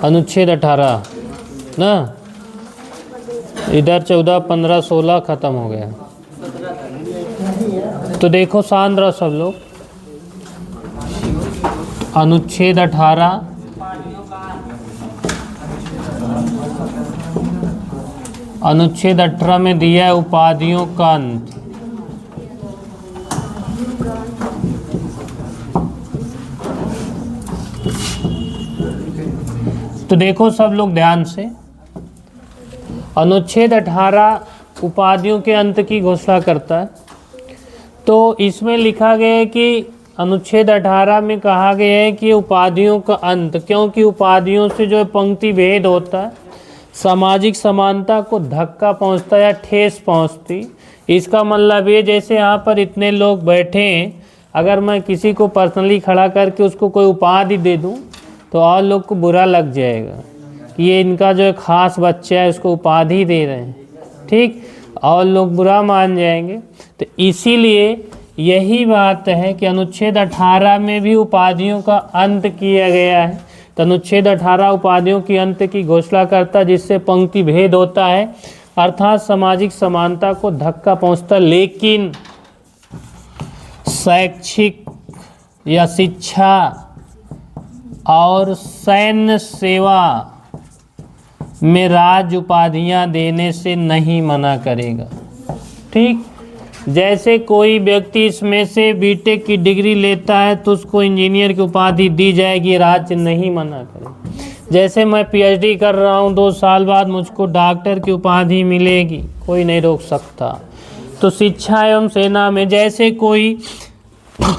अनुच्छेद 18 ना, इधर 14, 15, 16 खत्म हो गया। तो देखो शांत रहो सब लोग। अनुच्छेद 18 अनुच्छेद 18 में दिया है उपाधियों का अंत। तो देखो सब लोग ध्यान से, अनुच्छेद 18 उपाधियों के अंत की घोषणा करता है। तो इसमें लिखा गया है कि अनुच्छेद 18 में कहा गया है कि उपाधियों का अंत, क्योंकि उपाधियों से जो पंक्ति भेद होता है, सामाजिक समानता को धक्का पहुंचता है या ठेस पहुंचती। इसका मतलब ये, जैसे यहाँ पर इतने लोग बैठे हैं, अगर मैं किसी को पर्सनली खड़ा करके उसको कोई उपाधि दे दूँ तो और लोग को बुरा लग जाएगा कि ये इनका जो खास बच्चा है उसको उपाधि दे रहे हैं, ठीक, और लोग बुरा मान जाएंगे। तो इसीलिए यही बात है कि अनुच्छेद 18 में भी उपाधियों का अंत किया गया है। तो अनुच्छेद 18 उपाधियों की अंत की घोषणा करता है, जिससे पंक्ति भेद होता है, अर्थात सामाजिक समानता को धक्का पहुंचता। लेकिन शैक्षिक या शिक्षा और सैन्य सेवा में राज्य उपाधियां देने से नहीं मना करेगा, ठीक। जैसे कोई व्यक्ति इसमें से बीटेक की डिग्री लेता है तो उसको इंजीनियर की उपाधि दी जाएगी, राज्य नहीं मना करेगा। जैसे मैं पीएचडी कर रहा हूँ, 2 साल बाद मुझको डॉक्टर की उपाधि मिलेगी, कोई नहीं रोक सकता। तो शिक्षा एवं सेना में, जैसे कोई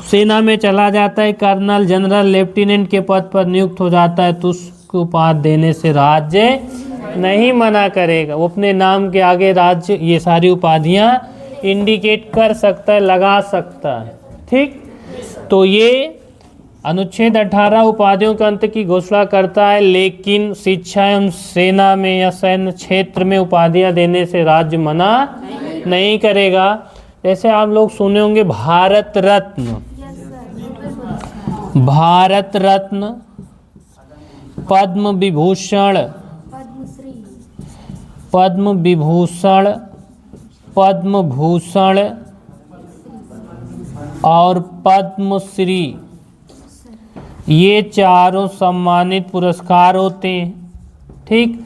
सेना में चला जाता है, कर्नल, जनरल, लेफ्टिनेंट के पद पर नियुक्त हो जाता है, तो उसको उपाधि देने से राज्य नहीं मना करेगा। वो अपने नाम के आगे राज्य ये सारी उपाधियां इंडिकेट कर सकता है, लगा सकता है, ठीक। तो ये अनुच्छेद 18 उपाधियों के अंत की घोषणा करता है, लेकिन शिक्षा एवं सेना में या सैन्य क्षेत्र में उपाधियां देने से राज्य मना नहीं करेगा। जैसे आप लोग सुने होंगे भारत रत्न, भारत रत्न, पद्म विभूषण, पद्म विभूषण, पद्म भूषण और पद्मश्री, ये चारों सम्मानित पुरस्कार होते हैं, ठीक।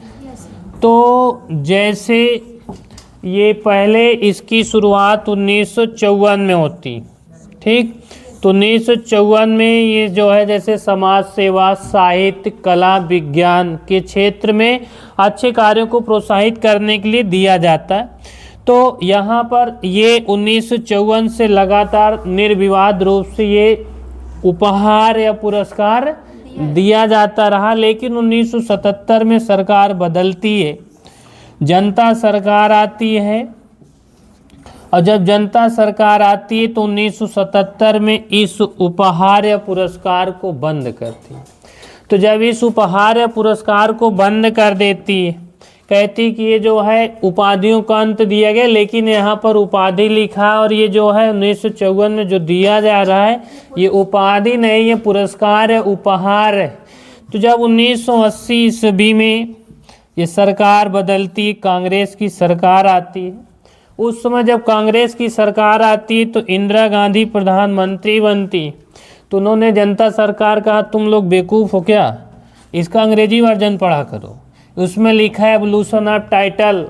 तो जैसे ये पहले इसकी शुरुआत 1954 में होती, ठीक। तो 1954 में ये जो है, जैसे समाज सेवा, साहित्य, कला, विज्ञान के क्षेत्र में अच्छे कार्यों को प्रोत्साहित करने के लिए दिया जाता है। तो यहाँ पर ये 1954 से लगातार निर्विवाद रूप से ये उपहार या पुरस्कार दिया जाता रहा। लेकिन 1977 में सरकार बदलती है, जनता सरकार आती है, और जब जनता सरकार आती है तो 1977 में इस उपहार या पुरस्कार को बंद करती है। तो जब इस उपहार या पुरस्कार को बंद कर देती है, कहती कि ये जो है उपाधियों का अंत दिया गया, लेकिन यहाँ पर उपाधि लिखा, और ये जो है 1954 में जो दिया जा रहा है ये उपाधि नहीं, ये पुरस्कार है, उपहार है। तो जब 1980 ईस्वी में ये सरकार बदलती, कांग्रेस की सरकार आती है, उस समय जब कांग्रेस की सरकार आती है तो इंदिरा गांधी प्रधानमंत्री बनती। तो उन्होंने जनता सरकार कहा, तुम लोग बेवकूफ़ हो क्या, इसका अंग्रेजी वर्जन पढ़ा करो, उसमें लिखा है एवोल्यूशन ऑफ टाइटल।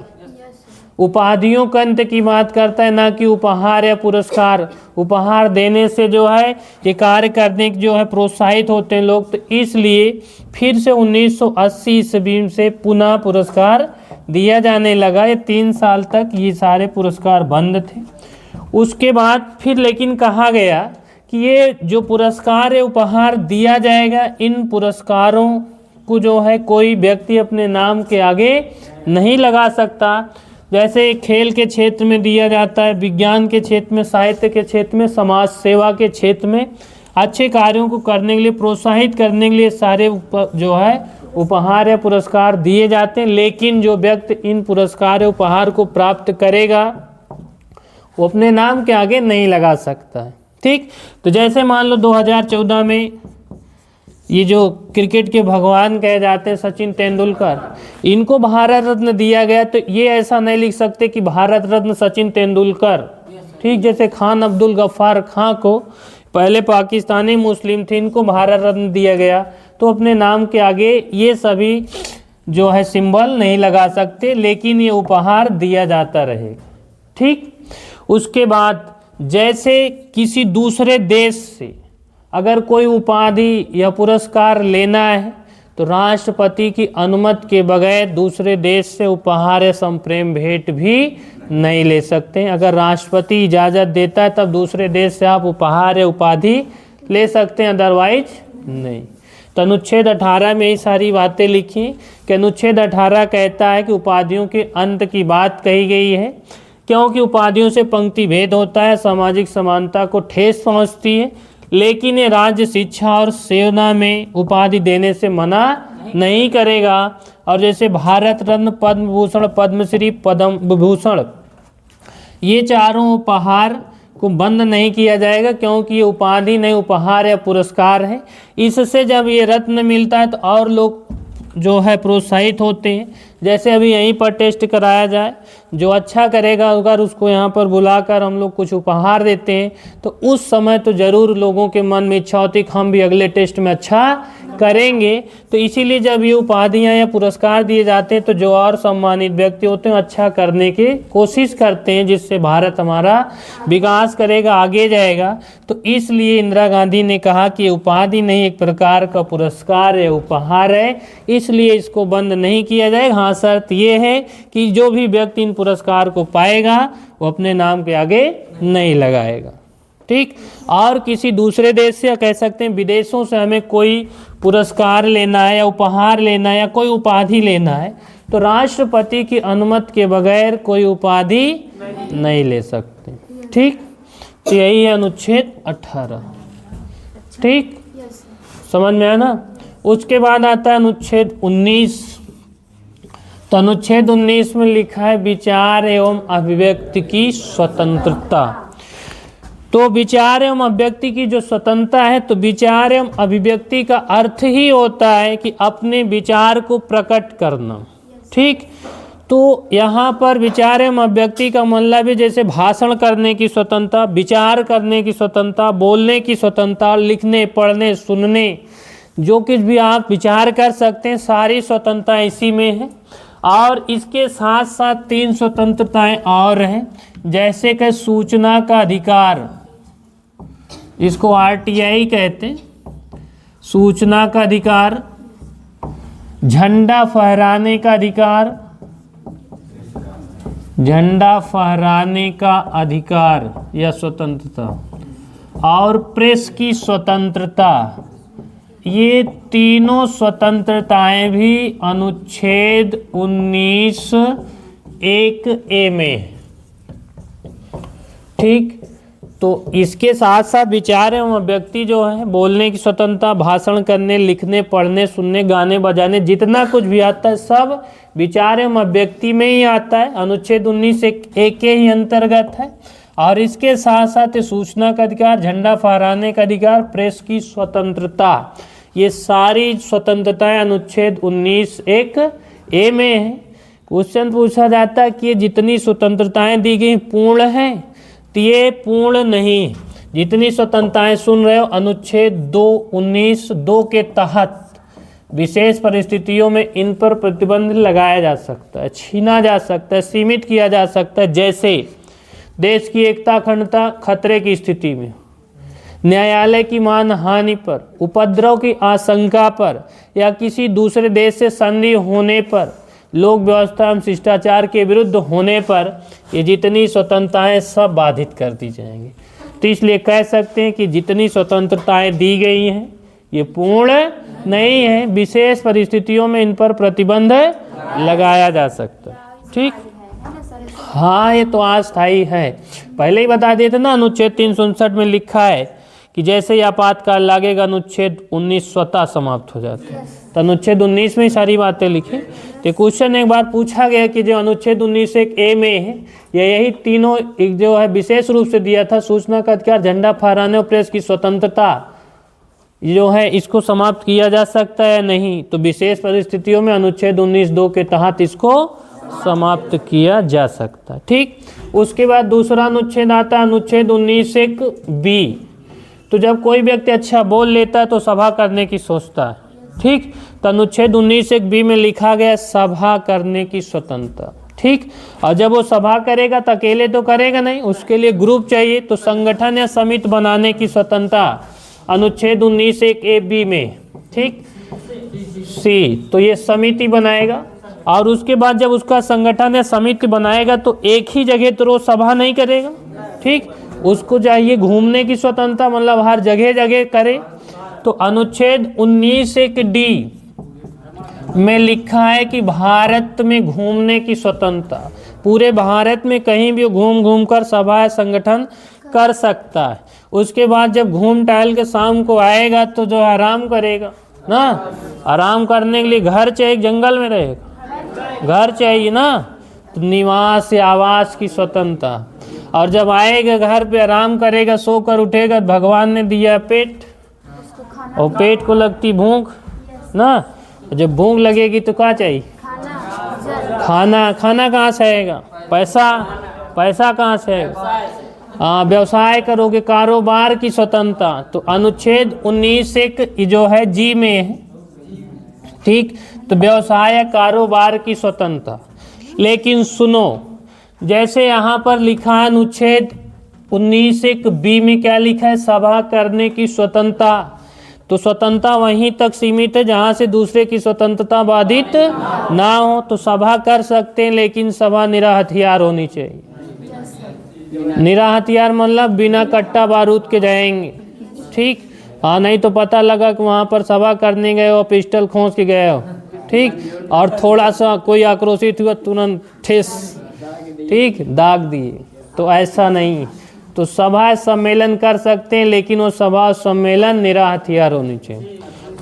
उपाधियों का अंत की बात करता है, ना कि उपहार या पुरस्कार। उपहार देने से जो है ये कार्य करने की जो है प्रोत्साहित होते हैं लोग। तो इसलिए फिर से 1980 ईस्वी से पुनः पुरस्कार दिया जाने लगा। ये 3 साल तक ये सारे पुरस्कार बंद थे। उसके बाद फिर लेकिन कहा गया कि ये जो पुरस्कार है, उपहार दिया जाएगा, इन पुरस्कारों को जो है कोई व्यक्ति अपने नाम के आगे नहीं लगा सकता। जैसे खेल के क्षेत्र में दिया जाता है, विज्ञान के क्षेत्र में, साहित्य के क्षेत्र में, समाज सेवा के क्षेत्र में अच्छे कार्यों को करने के लिए, प्रोत्साहित करने के लिए सारे जो है उपहार या पुरस्कार दिए जाते हैं। लेकिन जो व्यक्ति इन पुरस्कार या उपहार को प्राप्त करेगा वो अपने नाम के आगे नहीं लगा सकता है, ठीक। तो जैसे मान लो 2014 में ये जो क्रिकेट के भगवान कहे जाते हैं सचिन तेंदुलकर, इनको भारत रत्न दिया गया, तो ये ऐसा नहीं लिख सकते कि भारत रत्न सचिन तेंदुलकर, ठीक। जैसे खान अब्दुल गफ्फार खां को पहले पाकिस्तानी मुस्लिम थे, इनको भारत रत्न दिया गया, तो अपने नाम के आगे ये सभी जो है सिंबल नहीं लगा सकते, लेकिन ये उपहार दिया जाता रहेगा, ठीक। उसके बाद जैसे किसी दूसरे देश से अगर कोई उपाधि या पुरस्कार लेना है तो राष्ट्रपति की अनुमति के बगैर दूसरे देश से उपहार या संप्रेम भेंट भी नहीं ले सकते। अगर राष्ट्रपति इजाज़त देता है तब दूसरे देश से आप उपहार या उपाधि ले सकते हैं, अदरवाइज नहीं। तो अनुच्छेद 18 में ये सारी बातें लिखी कि अनुच्छेद 18 कहता है कि उपाधियों के अंत की बात कही गई है, क्योंकि उपाधियों से पंक्ति भेद होता है, सामाजिक समानता को ठेस पहुंचती है, लेकिन ये राज्य शिक्षा और सेवा में उपाधि देने से मना नहीं करेगा। और जैसे भारत रत्न, पद्म भूषण, पद्मश्री, पद्म विभूषण, ये चारों उपहार को बंद नहीं किया जाएगा, क्योंकि ये उपाधि नहीं, उपहार या पुरस्कार है। इससे जब ये रत्न मिलता है तो और लोग जो है प्रोत्साहित होते हैं। जैसे अभी यहीं पर टेस्ट कराया जाए, जो अच्छा करेगा अगर उसको यहाँ पर बुलाकर हम लोग कुछ उपहार देते हैं तो उस समय तो ज़रूर लोगों के मन में इच्छा होती है कि हम भी अगले टेस्ट में अच्छा करेंगे। तो इसीलिए जब ये उपाधियाँ या पुरस्कार दिए जाते हैं तो जो और सम्मानित व्यक्ति होते हैं अच्छा करने की कोशिश करते हैं, जिससे भारत हमारा विकास करेगा, आगे जाएगा। तो इसलिए इंदिरा गांधी ने कहा कि उपाधि नहीं, एक प्रकार का पुरस्कार है, उपहार है, इसलिए इसको बंद नहीं किया जाएगा। हाँ, शर्त ये है कि जो भी व्यक्ति इन पुरस्कार को पाएगा वो अपने नाम के आगे नहीं लगाएगा, ठीक। और किसी दूसरे देश से, या कह सकते हैं विदेशों से हमें कोई पुरस्कार लेना है या उपहार लेना है या कोई उपाधि लेना है तो राष्ट्रपति की अनुमति के बगैर कोई उपाधि नहीं ले सकते, ठीक। तो यही है अनुच्छेद 18, ठीक, समझ में आया ना। उसके बाद आता है अनुच्छेद 19। तो अनुच्छेद 19 में लिखा है विचार एवं अभिव्यक्ति की स्वतंत्रता। तो विचार एवं अभिव्यक्ति की जो स्वतंत्रता है, तो विचार एवं अभिव्यक्ति का अर्थ ही होता है कि अपने विचार को प्रकट करना, ठीक। तो यहाँ पर विचार एवं अभिव्यक्ति का मतलब है जैसे भाषण करने की स्वतंत्रता, विचार करने की स्वतंत्रता, बोलने की स्वतंत्रता, लिखने, पढ़ने, सुनने, जो कुछ भी आप विचार कर सकते हैं, सारी स्वतंत्रता इसी में है। और इसके साथ साथ 3 स्वतंत्रताएं और हैं, जैसे कि सूचना का अधिकार, इसको RTI कहते हैं, सूचना का अधिकार, झंडा फहराने का अधिकार, झंडा फहराने का अधिकार या स्वतंत्रता, और प्रेस की स्वतंत्रता। ये तीनों स्वतंत्रताएं भी अनुच्छेद 19(1)(a) में, ठीक। तो इसके साथ साथ विचार एवं अभिव्यक्ति जो है, बोलने की स्वतंत्रता, भाषण करने, लिखने, पढ़ने, सुनने, गाने बजाने, जितना कुछ भी आता है सब विचार एवं अभिव्यक्ति में ही आता है, अनुच्छेद 19(1) के ही अंतर्गत है। और इसके साथ साथ सूचना का अधिकार, झंडा फहराने का अधिकार, प्रेस की स्वतंत्रता, ये सारी स्वतंत्रताएं अनुच्छेद 19(1)(a) में है। क्वेश्चन पूछा जाता है कि ये जितनी स्वतंत्रताएं दी गई पूर्ण हैं, तो ये पूर्ण नहीं। जितनी स्वतंत्रताएं सुन रहे हो अनुच्छेद 2(19)(2) के तहत विशेष परिस्थितियों में इन पर प्रतिबंध लगाया जा सकता है, छीना जा सकता है, सीमित किया जा सकता है। जैसे देश की एकता अखंडता खतरे की स्थिति में, न्यायालय की मानहानि पर, उपद्रव की आशंका पर, या किसी दूसरे देश से संधि होने पर, लोक व्यवस्था एवं शिष्टाचार के विरुद्ध होने पर, ये जितनी स्वतंत्रताएं सब बाधित कर दी जाएंगी। तो इसलिए कह सकते हैं कि जितनी स्वतंत्रताएं दी गई हैं ये पूर्ण नहीं है, विशेष परिस्थितियों में इन पर प्रतिबंध लगाया जा सकता है, ठीक। हाँ, ये तो अस्थायी है, पहले ही बता दिए थे ना, अनुच्छेद 359 में लिखा है कि जैसे ही आपातकाल लागेगा अनुच्छेद 19 स्वतः समाप्त हो जाता है। तो अनुच्छेद 19 में ही सारी बातें लिखी। तो क्वेश्चन एक बार पूछा गया कि जो अनुच्छेद 19(1)(a) में है, यही तीनों एक जो है विशेष रूप से दिया था, सूचना का अधिकार, झंडा फहराने और प्रेस की स्वतंत्रता, जो है इसको समाप्त किया जा सकता है या नहीं, तो विशेष परिस्थितियों में अनुच्छेद 19(2) के तहत इसको समाप्त किया जा सकता है। ठीक, उसके बाद दूसरा अनुच्छेद आता है अनुच्छेद 19(1)(b). तो जब कोई व्यक्ति अच्छा बोल लेता है तो सभा करने की सोचता है। ठीक, तो अनुच्छेद 19(1)(b) में लिखा गया सभा करने की स्वतंत्रता। ठीक, और जब वो सभा करेगा तो अकेले तो करेगा नहीं, उसके लिए ग्रुप चाहिए, तो संगठन या समिति बनाने की स्वतंत्रता अनुच्छेद 19(1)(a)(b) में। ठीक, सी, तो ये समिति बनाएगा, और उसके बाद जब उसका संगठन या समिति बनाएगा तो एक ही जगह तो रोज सभा नहीं करेगा। ठीक, उसको चाहिए घूमने की स्वतंत्रता, मतलब हर जगह जगह करे। तो अनुच्छेद 19(1)(d) में लिखा है कि भारत में घूमने की स्वतंत्रता, पूरे भारत में कहीं भी घूम घूम कर सभा या संगठन कर सकता है। उसके बाद जब घूम टहल के शाम को आएगा तो जो आराम करेगा ना, आराम करने के लिए घर चाहिए, जंगल में रहेगा, घर चाहिए ना, तो निवास या आवास की स्वतंत्रता। और जब आएगा घर पे आराम करेगा, सोकर उठेगा, भगवान ने दिया पेट, और पेट को लगती भूख ना, जब भूख लगेगी तो क्या चाहिए, खाना। खाना कहाँ से आएगा, पैसा कहाँ से आएगा, व्यवसाय करोगे, कारोबार की स्वतंत्रता। तो अनुच्छेद 19(1) जो है जी में है। ठीक, तो व्यवसाय या कारोबार की स्वतंत्रता। लेकिन सुनो, जैसे यहाँ पर लिखा है अनुच्छेद 19(1)(b) में क्या लिखा है, सभा करने की स्वतंत्रता। तो स्वतंत्रता वहीं तक सीमित है जहाँ से दूसरे की स्वतंत्रता बाधित ना हो। तो सभा कर सकते हैं, लेकिन सभा निरा हथियार होनी चाहिए। निरा हथियार मतलब बिना कट्टा बारूद के जाएंगे। ठीक, हाँ, नहीं तो पता लगा कि वहाँ पर सभा करने गए हो, पिस्टल खोस के गए हो। ठीक, और थोड़ा सा कोई आक्रोशित हुआ, तुरंत ठेस, ठीक, दाग दिए। तो ऐसा नहीं, तो सभा सम्मेलन कर सकते हैं, लेकिन वो सभा सम्मेलन निरा हथियार होनी चाहिए।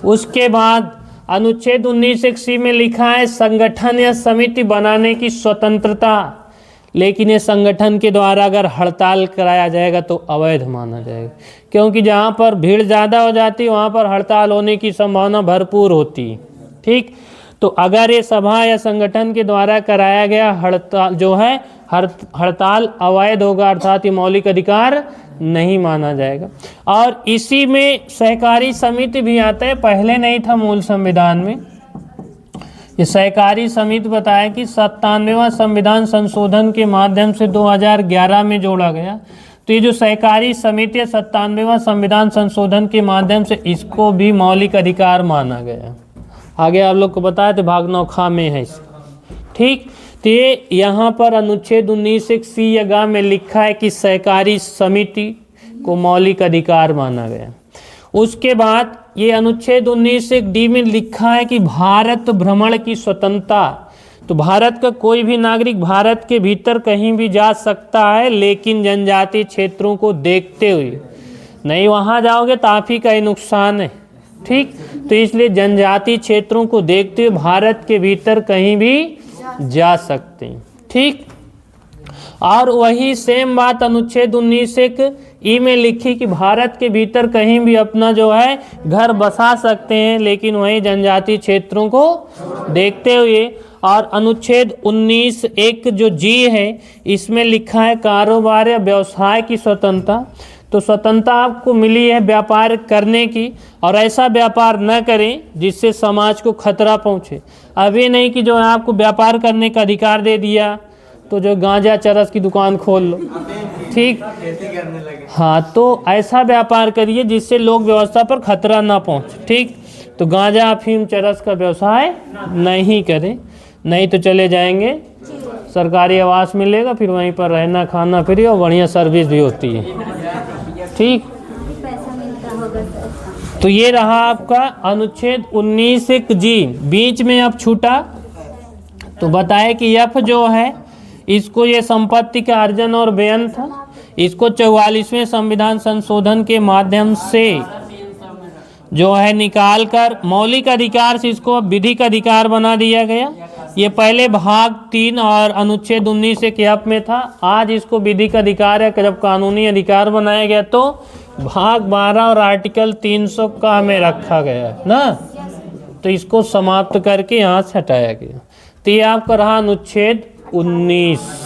उसके बाद अनुच्छेद 19(1)(c) में लिखा है संगठन या समिति बनाने की स्वतंत्रता। लेकिन ये संगठन के द्वारा अगर हड़ताल कराया जाएगा तो अवैध माना जाएगा, क्योंकि जहाँ पर भीड़ ज़्यादा हो जाती है वहाँ पर हड़ताल होने की संभावना भरपूर होती है। ठीक, तो अगर ये सभा या संगठन के द्वारा कराया गया हड़ताल जो है हड़ताल अवैध होगा, अर्थात ये मौलिक अधिकार नहीं माना जाएगा। और इसी में सहकारी समिति भी आता है, पहले नहीं था मूल संविधान में। ये सहकारी समिति बताया कि 97वां संविधान संशोधन के माध्यम से 2011 में जोड़ा गया। तो ये जो सहकारी समिति है 97वां संविधान संशोधन के माध्यम से इसको भी मौलिक अधिकार माना गया। आगे आप लोग को बताया तो भाग 9 में है इसका। ठीक, तो ये यहाँ पर अनुच्छेद 19(1)(c) या ग में लिखा है कि सहकारी समिति को मौलिक अधिकार माना गया। उसके बाद ये अनुच्छेद 19(1)(d) में लिखा है कि भारत भ्रमण की स्वतंत्रता। तो भारत का कोई भी नागरिक भारत के भीतर कहीं भी जा सकता है, लेकिन जनजातीय क्षेत्रों को देखते हुए। नहीं वहाँ जाओगे तो आप ही का ही नुकसान है। ठीक, तो इसलिए जनजातीय क्षेत्रों को देखते हुए भारत के भीतर कहीं भी जा सकते हैं। ठीक, और वही सेम बात अनुच्छेद 19(1)(e) में लिखी कि भारत के भीतर कहीं भी अपना जो है घर बसा सकते हैं, लेकिन वही जनजातीय क्षेत्रों को देखते हुए। और अनुच्छेद 19(1) जो जी है इसमें लिखा है कारोबार या व्यवसाय की स्वतंत्रता। तो स्वतंत्रता आपको मिली है व्यापार करने की, और ऐसा व्यापार न करें जिससे समाज को खतरा पहुंचे। अब ये नहीं कि जो है आपको व्यापार करने का अधिकार दे दिया तो जो गांजा चरस की दुकान खोल लो। ठीक, हाँ, तो ऐसा व्यापार करिए जिससे लोक व्यवस्था पर खतरा ना पहुंचे। ठीक, तो गांजा अफीम चरस का व्यवसाय नहीं करें, नहीं तो चले जाएंगे सरकारी आवास मिलेगा, फिर वहीं पर रहना खाना फ्री और बढ़िया सर्विस भी होती है। ठीक, तो ये रहा आपका अनुच्छेद 19(1)(g). बीच में अब छूटा तो बताए कि एफ जो है इसको ये संपत्ति का अर्जन और व्ययन था, इसको 44वें संविधान संशोधन के माध्यम से जो है निकाल कर मौलिक अधिकार से इसको अब विधिक अधिकार बना दिया गया। ये पहले भाग 3 और अनुच्छेद 19(1)(f) में था, आज इसको विधिक अधिकार है। जब कानूनी अधिकार बनाया गया तो भाग 12 और आर्टिकल 300 का में रखा गया है ना, तो इसको समाप्त करके यहाँ से हटाया गया। तो ये आपका रहा अनुच्छेद 19।